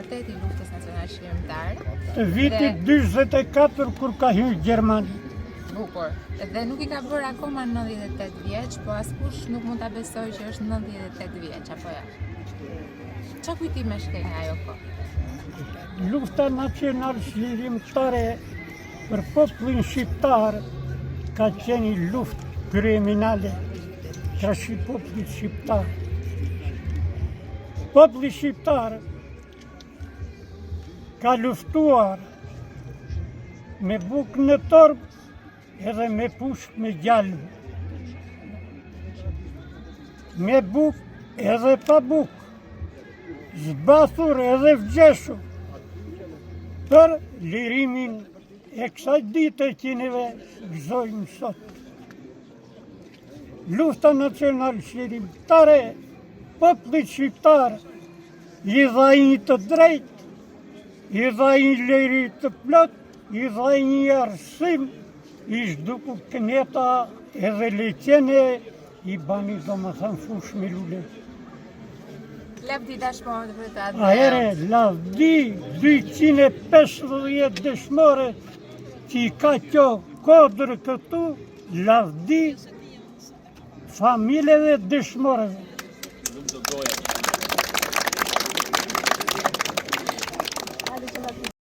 vërtet i luftës nacionale shqiptare. Të vitit 44 kur ka hyrë Gjermani. Bukur. Dhe nuk i ka bërë akoma 98 vjeç, po askush nuk mund ta besojë që është 98 vjeç apo jo. Çfarë kujtimesh ke nga ajo kohë? Lufta nacionale çlirimtare për popullin shqiptar ka qenë një luftë kriminale trashi popullit shqiptar. Populli shqiptar ka luftuar me bukë në torb edhe me pushk me gjalmë. Me bukë edhe pa bukë. Zbathur edhe vgjeshur për lirimin e kësaj dite që neve gëzojmë sot. Lufta nacionale shqiptare, popullit shqiptar, i dha një të drejt, i dha një liri të plot, i dha një arsim, i zhdukur kënjeta edhe leqene, i bani do më thënë fush me lule. Lavdi dashmorët për të atë. Ahere, lavdi 250 dëshmore që i ka kjo kodrë këtu, lavdi familjeve dëshmoreve.